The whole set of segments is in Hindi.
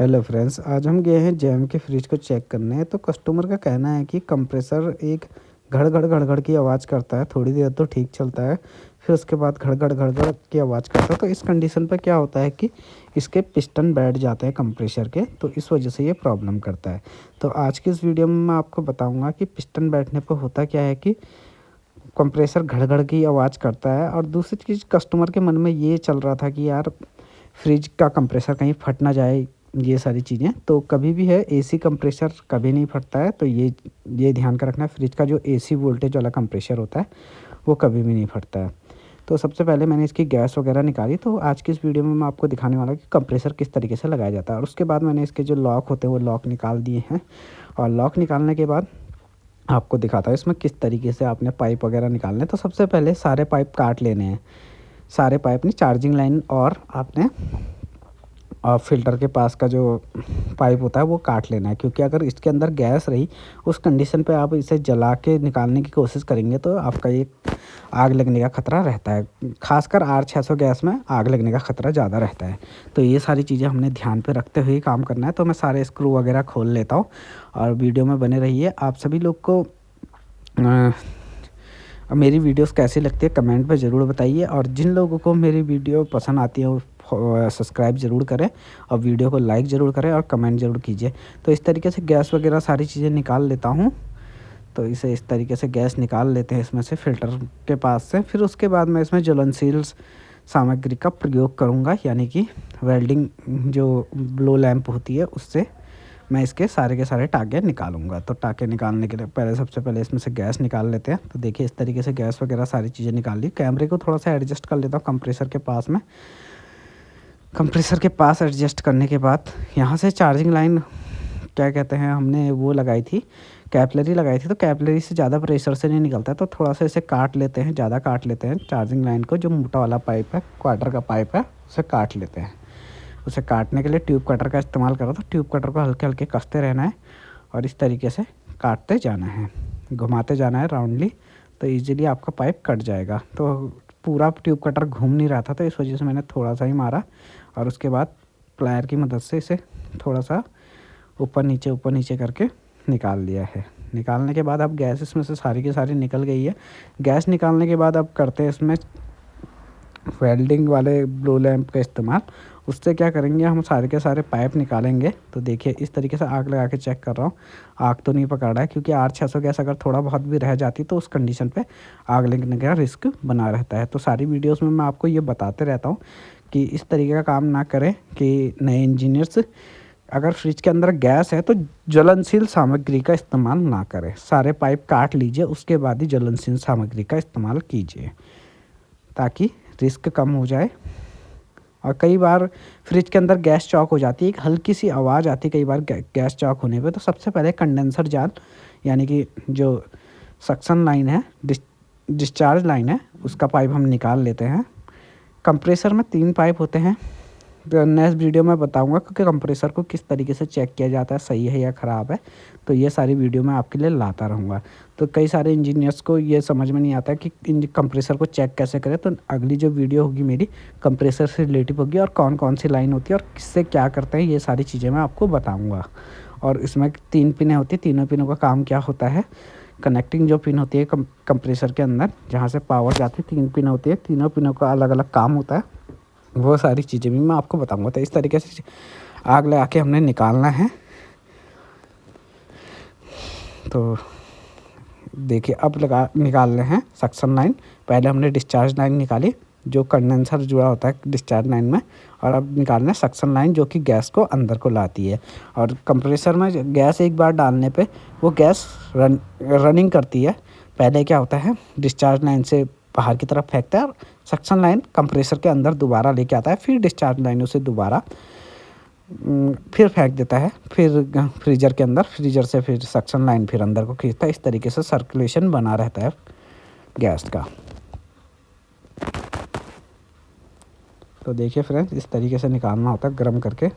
हेलो फ्रेंड्स, आज हम गए हैं जैम के फ्रिज को चेक करने। तो कस्टमर का कहना है कि कंप्रेसर एक घड़-घड़ की आवाज़ करता है। थोड़ी देर तो ठीक चलता है, फिर उसके बाद घड़-घड़ की आवाज़ करता है। तो इस कंडीशन पे क्या होता है कि इसके पिस्टन बैठ जाते हैं कंप्रेसर के, तो इस वजह से ये प्रॉब्लम करता है। तो आज की इस वीडियो में मैं आपको बताऊँगा कि पिस्टन बैठने पे होता क्या है कि कंप्रेसर घड़-घड़ की आवाज़ करता है। और दूसरी चीज़, कस्टमर के मन में ये चल रहा था कि यार फ्रिज का कंप्रेसर कहीं फट ना जाए, ये सारी चीज़ें। तो कभी भी है, एसी कंप्रेसर कभी नहीं फटता है। तो ये ध्यान का रखना है, फ्रिज का जो एसी वोल्टेज वाला कंप्रेसर होता है वो कभी भी नहीं फटता है। तो सबसे पहले मैंने इसकी गैस वगैरह निकाली। तो आज की इस वीडियो में मैं आपको दिखाने वाला हूँ कि कंप्रेसर किस तरीके से लगाया जाता है। और उसके बाद मैंने इसके जो लॉक होते हैं वो लॉक निकाल दिए हैं। और लॉक निकालने के बाद आपको दिखाता हूँ इसमें किस तरीके से आपने पाइप वगैरह निकालने हैं। तो सबसे पहले सारे पाइप काट लेने हैं, सारे पाइप नहीं, चार्जिंग लाइन और आपने फ़िल्टर के पास का जो पाइप होता है वो काट लेना है। क्योंकि अगर इसके अंदर गैस रही, उस कंडीशन पे आप इसे जला के निकालने की कोशिश करेंगे तो आपका ये आग लगने का ख़तरा रहता है। ख़ासकर R600 गैस में आग लगने का ख़तरा ज़्यादा रहता है। तो ये सारी चीज़ें हमने ध्यान पे रखते हुए काम करना है। तो मैं सारे स्क्रू वगैरह खोल लेता हूँ और वीडियो में बने रहिए। आप सभी लोग को मेरी वीडियोस कैसी लगती है कमेंट में ज़रूर बताइए। और जिन लोगों को मेरी वीडियो पसंद आती है वो सब्सक्राइब ज़रूर करें और वीडियो को लाइक ज़रूर करें और कमेंट ज़रूर कीजिए। तो इस तरीके से गैस वगैरह सारी चीज़ें निकाल लेता हूँ। तो इसे इस तरीके से गैस निकाल लेते हैं इसमें से, फ़िल्टर के पास से। फिर उसके बाद मैं इसमें ज्वलनशील सामग्री का प्रयोग करूँगा, यानी कि वेल्डिंग जो ब्लो लैंप होती है उससे मैं इसके सारे के सारे टाँके निकालूँगा। तो टाँके निकालने के लिए पहले सबसे पहले इसमें से गैस निकाल लेते हैं। तो देखिए इस तरीके से गैस वगैरह सारी चीज़ें निकाल ली। कैमरे को थोड़ा-सा एडजस्ट कर लेता हूँ कंप्रेसर के पास में। कंप्रेसर के पास एडजस्ट करने के बाद यहाँ से चार्जिंग लाइन, क्या कहते हैं, हमने वो लगाई थी, कैपिलरी लगाई थी। तो कैपिलरी से ज़्यादा प्रेशर से नहीं निकलता है, तो थोड़ा-सा इसे काट लेते हैं, ज़्यादा काट लेते हैं चार्जिंग लाइन को। जो मोटा वाला पाइप है, क्वार्टर का पाइप है, उसे काट लेते हैं। उसे काटने के लिए ट्यूब कटर का इस्तेमाल करो। तो ट्यूब कटर को हल्के-हल्के कसते रहना है और इस तरीके से काटते जाना है, घुमाते जाना है राउंडली। तो ईज़िली आपका पाइप कट जाएगा। तो पूरा ट्यूब कटर घूम नहीं रहा था, तो इस वजह से मैंने थोड़ा-सा ही मारा और उसके बाद प्लायर की मदद से इसे थोड़ा-सा ऊपर नीचे करके निकाल लिया है। निकालने के बाद अब गैस इसमें से सारी की सारी निकल गई है। गैस निकालने के बाद अब करते हैं इसमें वेल्डिंग वाले ब्लो लैंप का इस्तेमाल। उससे क्या करेंगे, हम सारे के सारे पाइप निकालेंगे। तो देखिए इस तरीके से आग लगा के चेक कर रहा हूँ, आग तो नहीं पकड़ रहा है। क्योंकि R600 गैस अगर थोड़ा बहुत भी रह जाती तो उस कंडीशन पे आग लगने का रिस्क बना रहता है। तो सारी वीडियोस में मैं आपको ये बताते रहता हूँ कि इस तरीके का काम ना करें। कि नए इंजीनियर्स अगर फ्रिज के अंदर गैस है तो ज्वलनशील सामग्री का इस्तेमाल ना करें। सारे पाइप काट लीजिए, उसके बाद ही ज्वलनशील सामग्री का इस्तेमाल कीजिए ताकि रिस्क कम हो जाए। और कई बार फ्रिज के अंदर गैस चॉक हो जाती है, एक हल्की सी आवाज़ आती है कई बार गैस चॉक होने पे। तो सबसे पहले कंडेंसर जाल, यानी कि जो सक्शन लाइन है, डिस्चार्ज लाइन है, उसका पाइप हम निकाल लेते हैं। कंप्रेसर में 3 पाइप होते हैं। तो नेक्स्ट वीडियो में बताऊंगा कि कंप्रेसर को किस तरीके से चेक किया जाता है, सही है या ख़राब है। तो ये सारी वीडियो मैं आपके लिए लाता रहूँगा। तो कई सारे इंजीनियर्स को ये समझ में नहीं आता कि इन कंप्रेसर को चेक कैसे करें। तो अगली जो वीडियो होगी मेरी कंप्रेसर से रिलेटिव होगी, और कौन कौन सी लाइन होती है और किससे क्या करते हैं, ये सारी चीज़ें मैं आपको बताऊँगा। और इसमें 3 पिनें होती हैं, तीनों पिनों का काम क्या होता है। कनेक्टिंग जो पिन होती है कंप्रेसर के अंदर जहाँ से पावर जाती है, 3 पिन होती है, तीनों पिनों का अलग अलग काम होता है। वो सारी चीज़ें भी मैं आपको बताऊँगा। तो इस तरीके से आग लगा के हमने निकालना है। तो देखिए अब लगा निकाल रहे हैं सक्शन लाइन। पहले हमने डिस्चार्ज लाइन निकाली, जो कंडेंसर जुड़ा होता है डिस्चार्ज लाइन में। और अब निकालना है सक्शन लाइन, जो कि गैस को अंदर को लाती है। और कंप्रेसर में गैस एक बार डालने पे वो गैस रनिंग करती है। पहले क्या होता है, डिस्चार्ज लाइन से बाहर की तरफ फेंकता है और सक्शन लाइन कंप्रेसर के अंदर दोबारा लेके आता है। फिर डिस्चार्ज लाइन उसे दोबारा फिर फेंक देता है, फिर फ्रीजर के अंदर, फ्रीजर से फिर सक्शन लाइन फिर अंदर को खींचता है। इस तरीके से सर्कुलेशन बना रहता है गैस का। तो देखिए फ्रेंड्स, इस तरीके से निकालना होता है गर्म करके।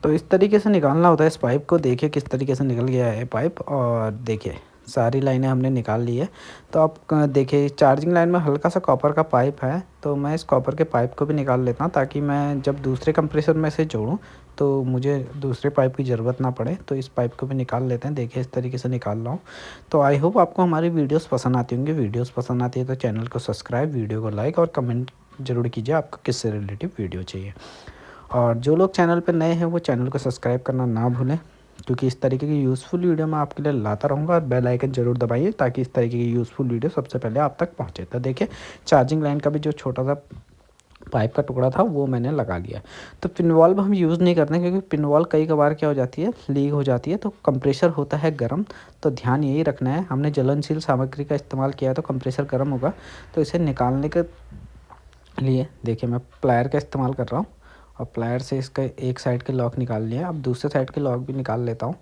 तो इस तरीके से निकालना होता है इस पाइप को। देखिए किस तरीके से निकल गया है पाइप, और देखिए सारी लाइनें हमने निकाल ली है। तो आप देखिए चार्जिंग लाइन में हल्का सा कॉपर का पाइप है, तो मैं इस कॉपर के पाइप को भी निकाल लेता हूँ ताकि मैं जब दूसरे कंप्रेसर में से जोड़ूँ तो मुझे दूसरे पाइप की ज़रूरत ना पड़े। तो इस पाइप को भी निकाल लेते हैं। देखिए इस तरीके से निकाल रहा हूँ। तो आई होप आपको हमारी वीडियोस पसंद आती होंगी। वीडियोस पसंद आती है तो चैनल को सब्सक्राइब, वीडियो को लाइक और कमेंट ज़रूर कीजिए आपको किससे रिलेटिव वीडियो चाहिए। और जो लोग चैनल पर नए हैं वो चैनल को सब्सक्राइब करना ना भूलें, क्योंकि इस तरीके की यूज़फुल वीडियो मैं आपके लिए लाता रहूँगा। और बेल आइकन ज़रूर दबाइए ताकि इस तरीके की यूज़फुल वीडियो सबसे पहले आप तक पहुँचे। तो देखिए चार्जिंग लाइन का भी जो छोटा सा पाइप का टुकड़ा था वो मैंने लगा लिया। तो पिन वॉल्व हम यूज़ नहीं करते क्योंकि पिन वॉल्व कई कबार क्या हो जाती है, लीक हो जाती है, तो कंप्रेसर होता है गर्म। तो ध्यान यही रखना है, हमने जलनशील सामग्री का इस्तेमाल किया है तो कंप्रेसर गर्म होगा। तो इसे निकालने के लिए देखिए मैं प्लायर का इस्तेमाल कर रहा हूँ, और प्लायर से इसका एक साइड के लॉक निकाल लिया। अब दूसरे साइड के लॉक भी निकाल लेता हूँ।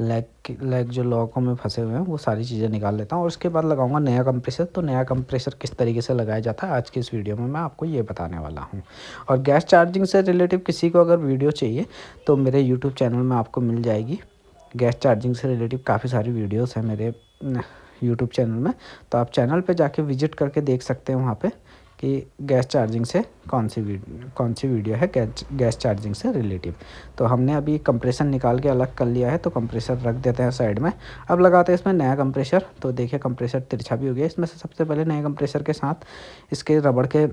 लेग जो लॉकों में फंसे हुए हैं वो सारी चीज़ें निकाल लेता हूँ, और उसके बाद लगाऊंगा नया कंप्रेसर। तो नया कंप्रेसर किस तरीके से लगाया जाता है आज की इस वीडियो में मैं आपको ये बताने वाला हूँ। और गैस चार्जिंग से रिलेटिव किसी को अगर वीडियो चाहिए तो मेरे यूट्यूब चैनल में आपको मिल जाएगी। गैस चार्जिंग से रिलेटिव काफ़ी सारी वीडियोज़ हैं मेरे यूट्यूब चैनल में, तो आप चैनल पर जाके विजिट करके देख सकते हैं वहाँ पर कि गैस चार्जिंग से कौन सी वीडियो है गैस चार्जिंग से रिलेटिव। तो हमने अभी कंप्रेसर निकाल के अलग कर लिया है, तो कंप्रेसर रख देते हैं साइड में। अब लगाते हैं इसमें नया कंप्रेसर। तो देखिए कंप्रेसर तिरछा भी हो गया। इसमें से सबसे पहले नए कंप्रेसर के साथ इसके रबड़ के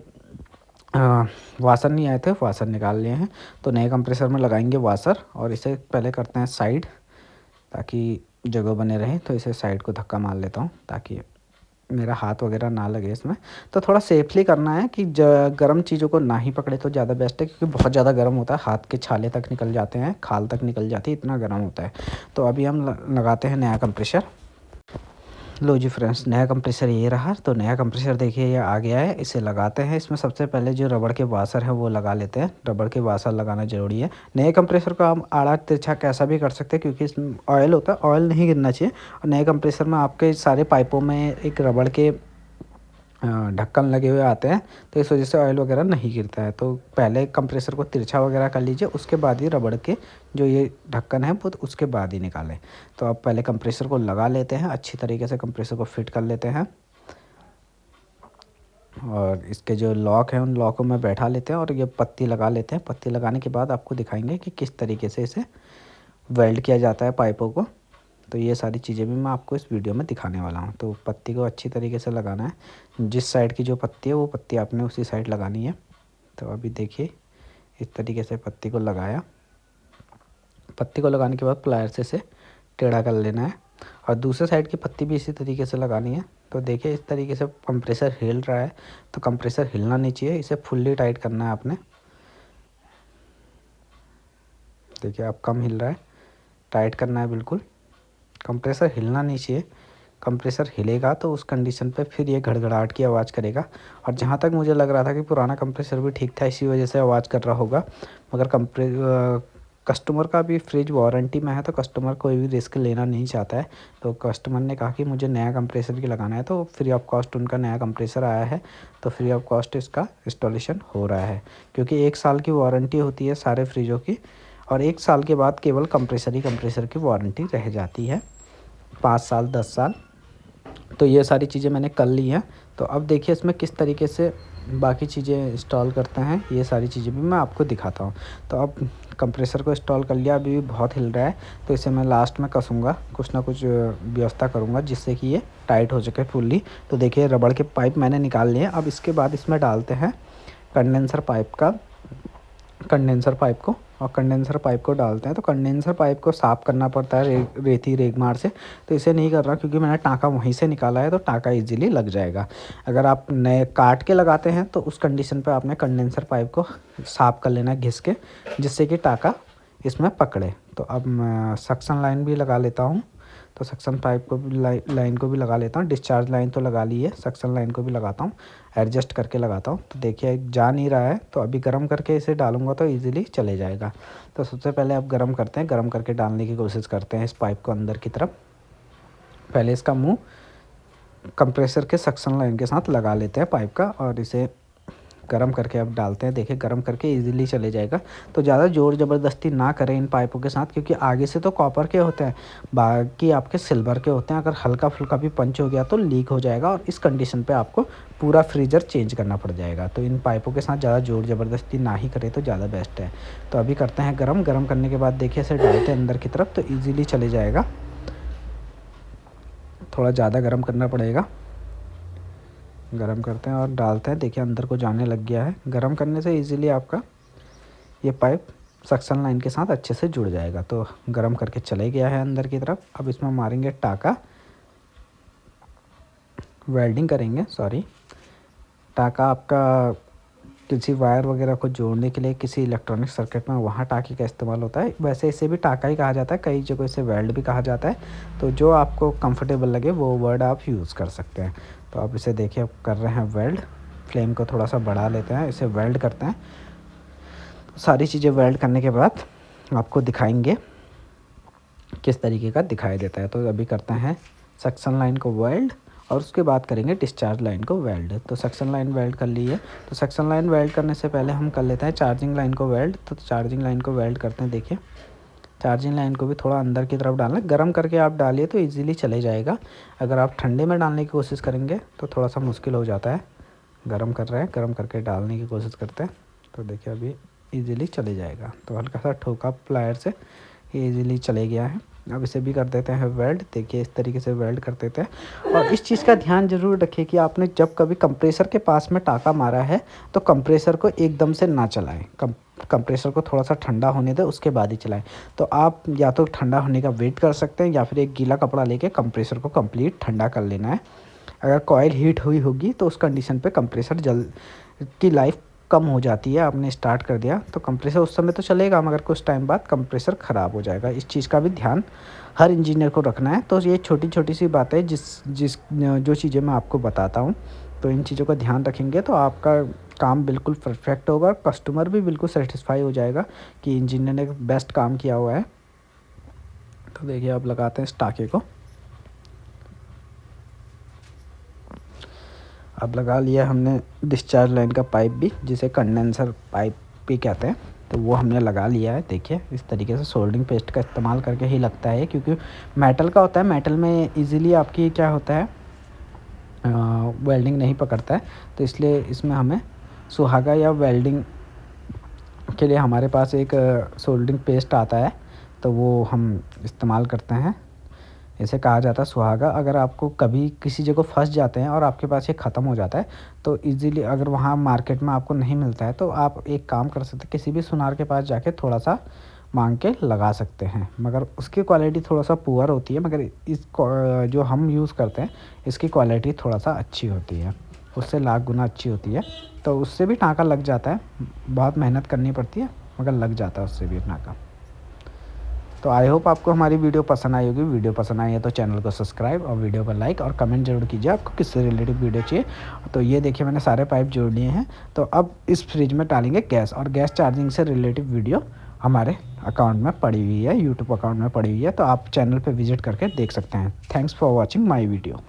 वाशर नहीं आए थे, वाशर निकाल लिए हैं। तो नए कंप्रेसर में लगाएंगे वाशर, और इसे पहले करते हैं साइड ताकि जगह बने रहे। तो इसे साइड को धक्का मार लेता हूँ ताकि मेरा हाथ वगैरह ना लगे इसमें। तो थोड़ा सेफली करना है कि गर्म चीज़ों को ना ही पकड़े तो ज़्यादा बेस्ट है, क्योंकि बहुत ज़्यादा गर्म होता है, हाथ के छाले तक निकल जाते हैं, खाल तक निकल जाती है, इतना गर्म होता है। तो अभी हम लगाते हैं नया कंप्रेसर। लो जी फ्रेंड्स, नया कंप्रेसर ये रहा। तो नया कंप्रेसर देखिए ये आ गया है, इसे लगाते हैं। इसमें सबसे पहले जो रबड़ के वाशर है वो लगा लेते हैं। रबड़ के वाशर लगाना ज़रूरी है। नए कंप्रेसर को हम आड़ा तिरछा कैसा भी कर सकते हैं, क्योंकि इसमें ऑयल होता है, ऑयल नहीं गिरना चाहिए। और नए कंप्रेसर में आपके सारे पाइपों में एक रबड़ के ढक्कन लगे हुए आते हैं, तो इस वजह से ऑयल वगैरह नहीं गिरता है। तो पहले कंप्रेसर को तिरछा वगैरह कर लीजिए, उसके बाद ही रबड़ के जो ये ढक्कन है वो उसके बाद ही निकालें। तो अब पहले कंप्रेसर को लगा लेते हैं, अच्छी तरीके से कंप्रेसर को फिट कर लेते हैं, और इसके जो लॉक हैं उन लॉकों में बैठा लेते हैं, और ये पत्ती लगा लेते हैं। पत्ती लगाने के बाद आपको दिखाएंगे कि किस तरीके से इसे वेल्ड किया जाता है पाइपों को। तो ये सारी चीज़ें भी मैं आपको इस वीडियो में दिखाने वाला हूँ। तो पत्ती को अच्छी तरीके से लगाना है, जिस साइड की जो पत्ती है वो पत्ती आपने उसी साइड लगानी है। तो अभी देखिए इस तरीके से पत्ती को लगाया। पत्ती को लगाने के बाद प्लायर से इसे टेढ़ा कर लेना है, और दूसरे साइड की पत्ती भी इसी तरीके से लगानी है। तो देखिए इस तरीके से कंप्रेसर हिल रहा है, तो कंप्रेसर हिलना नहीं चाहिए, इसे फुल्ली टाइट करना है आपने। देखिए अब कम हिल रहा है, टाइट करना है बिल्कुल। कंप्रेसर हिलना नहीं चाहिए, कंप्रेसर हिलेगा तो उस कंडीशन पे फिर ये घड़घड़ाहट की आवाज़ करेगा। और जहाँ तक मुझे लग रहा था कि पुराना कंप्रेसर भी ठीक था, इसी वजह से आवाज़ कर रहा होगा। मगर कस्टमर का भी फ्रिज वारंटी में है, तो कस्टमर कोई भी रिस्क लेना नहीं चाहता है। तो कस्टमर ने कहा कि मुझे नया कंप्रेसर भी लगाना है, तो फ्री ऑफ कॉस्ट उनका नया कंप्रेसर आया है। तो फ्री ऑफ कॉस्ट इसका इंस्टॉलेशन हो रहा है, क्योंकि 1 साल की वारंटी होती है सारे फ्रिजों की, और 1 साल के बाद केवल कंप्रेसर की वारंटी रह जाती है, 5 साल 10 साल। तो ये सारी चीज़ें मैंने कर ली हैं। तो अब देखिए इसमें किस तरीके से बाकी चीज़ें इंस्टॉल करते हैं, ये सारी चीज़ें भी मैं आपको दिखाता हूँ। तो अब कंप्रेसर को इंस्टॉल कर लिया, अभी भी बहुत हिल रहा है, तो इसे मैं लास्ट में कसूँगा, कुछ ना कुछ व्यवस्था करूँगा जिससे कि ये टाइट हो सके फुल्ली। तो देखिए रबड़ के पाइप मैंने निकाल लिए। अब इसके बाद इसमें डालते हैं कंडेंसर पाइप को, और कंडेंसर पाइप को डालते हैं। तो कंडेंसर पाइप को साफ़ करना पड़ता है रेती रेगमार से, तो इसे नहीं कर रहा क्योंकि मैंने टाँका वहीं से निकाला है, तो टाँका इजीली लग जाएगा। अगर आप नए काट के लगाते हैं तो उस कंडीशन पे आपने कंडेंसर पाइप को साफ़ कर लेना है घिस के, जिससे कि टाँका इसमें पकड़े। तो अब मैं सक्शन लाइन भी लगा लेता हूँ। तो सक्शन पाइप को भी लाइन को भी लगा लेता हूँ। डिस्चार्ज लाइन तो लगा ली है, सक्शन लाइन को भी लगाता हूँ, एडजस्ट करके लगाता हूँ। तो देखिए जा नहीं रहा है, तो अभी गर्म करके इसे डालूंगा तो इजीली चले जाएगा। तो सबसे पहले आप गर्म करते हैं, गर्म करके डालने की कोशिश करते हैं इस पाइप को अंदर की तरफ। पहले इसका मुँह कंप्रेसर के सक्शन लाइन के साथ लगा लेते हैं पाइप का, और इसे गर्म करके अब डालते हैं। देखिए गर्म करके इजीली चले जाएगा। तो ज़्यादा ज़ोर ज़बरदस्ती ना करें इन पाइपों के साथ, क्योंकि आगे से तो कॉपर के होते हैं, बाकी आपके सिल्वर के होते हैं। अगर हल्का फुल्का भी पंच हो गया तो लीक हो जाएगा और इस कंडीशन पे आपको पूरा फ्रीज़र चेंज करना पड़ जाएगा। तो इन पाइपों के साथ ज़्यादा ज़ोर ज़बरदस्ती ना ही करें तो ज़्यादा बेस्ट है। तो अभी करते हैं गरम। गरम करने के बाद देखिए इसे डालते हैं अंदर की तरफ तो ईज़िली चले जाएगा। थोड़ा ज़्यादा गरम करना पड़ेगा। गरम करते हैं और डालते हैं। देखिए अंदर को जाने लग गया है। गरम करने से इजीली आपका ये पाइप सक्शन लाइन के साथ अच्छे से जुड़ जाएगा। तो गरम करके चले गया है अंदर की तरफ। अब इसमें मारेंगे टाका, वेल्डिंग करेंगे, सॉरी। टाका आपका किसी वायर वगैरह को जोड़ने के लिए किसी इलेक्ट्रॉनिक सर्किट में वहाँ टाके का इस्तेमाल होता है। वैसे इसे भी टाका ही कहा जाता है, कई जगह इसे वेल्ड भी कहा जाता है। तो जो आपको कंफर्टेबल लगे वो वर्ड आप यूज़ कर सकते हैं। तो आप इसे देखिए अब कर रहे हैं वेल्ड। फ्लेम को थोड़ा सा बढ़ा लेते हैं, इसे वेल्ड करते हैं। तो सारी चीज़ें वेल्ड करने के बाद आपको दिखाएंगे किस तरीके का दिखाई देता है। तो अभी करते हैं सक्शन लाइन को वेल्ड और उसके बाद करेंगे डिस्चार्ज लाइन को वेल्ड। तो सक्शन लाइन वेल्ड कर ली है। तो सक्शन लाइन वेल्ड करने से पहले हम कर लेते हैं चार्जिंग लाइन को वेल्ड। तो चार्जिंग लाइन को वेल्ड करते हैं। देखिए चार्जिंग लाइन को भी थोड़ा अंदर की तरफ डालना। गर्म करके आप डालिए तो इजीली चले जाएगा। अगर आप ठंडे में डालने की कोशिश करेंगे तो थोड़ा सा मुश्किल हो जाता है। गर्म कर रहे हैं, गर्म करके डालने की कोशिश करते हैं। तो देखिए अभी इजीली चले जाएगा। तो हल्का सा ठोका प्लायर से, ये इजीली चले गया है। अब इसे भी कर देते हैं वेल्ड। देखिए इस तरीके से वेल्ड कर देते हैं। और इस चीज़ का ध्यान ज़रूर रखिए कि आपने जब कभी कंप्रेसर के पास में टाका मारा है तो कंप्रेसर को एकदम से ना चलाएं। कंप्रेसर को थोड़ा सा ठंडा होने दें, उसके बाद ही चलाएं। तो आप या तो ठंडा होने का वेट कर सकते हैं या फिर एक गीला कपड़ा लेके कंप्रेसर को कंप्लीट ठंडा कर लेना है। अगर कॉइल हीट हुई होगी तो उस कंडीशन पे कंप्रेसर की लाइफ कम हो जाती है। आपने स्टार्ट कर दिया तो कंप्रेसर उस समय तो चलेगा, मगर कुछ टाइम बाद कंप्रेसर ख़राब हो जाएगा। इस चीज़ का भी ध्यान हर इंजीनियर को रखना है। तो ये छोटी छोटी सी बातें जो चीज़ें मैं आपको बताता हूँ, तो इन चीज़ों का ध्यान रखेंगे तो आपका काम बिल्कुल परफेक्ट होगा। कस्टमर भी बिल्कुल सेटिस्फाई हो जाएगा कि इंजीनियर ने बेस्ट काम किया हुआ है। तो देखिए अब लगाते हैं इस टाके को। अब लगा लिया हमने डिस्चार्ज लाइन का पाइप भी, जिसे कंडेंसर पाइप भी कहते हैं। तो वो हमने लगा लिया है। देखिए इस तरीके से सोल्डरिंग पेस्ट का इस्तेमाल करके ही लगता है, क्योंकि मेटल का होता है। मेटल में इजीली आपकी क्या होता है, वेल्डिंग नहीं पकड़ता है। तो इसलिए इसमें हमें सुहागा या वेल्डिंग के लिए हमारे पास एक सोल्डरिंग पेस्ट आता है, तो वो हम इस्तेमाल करते हैं। इसे कहा जाता है सुहागा। अगर आपको कभी किसी जगह फंस जाते हैं और आपके पास ये ख़त्म हो जाता है तो इजीली, अगर वहाँ मार्केट में आपको नहीं मिलता है तो आप एक काम कर सकते हैं, किसी भी सुनार के पास जाके थोड़ा सा मांग के लगा सकते हैं। मगर उसकी क्वालिटी थोड़ा सा पुअर होती है, मगर जो हम यूज़ करते हैं इसकी क्वालिटी थोड़ा सा अच्छी होती है, उससे लाख गुना अच्छी होती है। तो उससे भी टाँका लग जाता है, बहुत मेहनत करनी पड़ती है मगर लग जाता है उससे भी टाँका। तो आई होप आपको हमारी वीडियो पसंद आई होगी। वीडियो पसंद आई है तो चैनल को सब्सक्राइब और वीडियो को लाइक और कमेंट जरूर कीजिए आपको किससे रिलेटेड वीडियो चाहिए। तो ये देखिए मैंने सारे पाइप जोड़ लिए हैं। तो अब इस फ्रिज में डालेंगे गैस, और गैस चार्जिंग से रिलेटिव वीडियो हमारे अकाउंट में पड़ी हुई है, यूट्यूब अकाउंट में पड़ी हुई है। तो आप चैनल पर विजिट करके देख सकते हैं। Thanks for watching my video.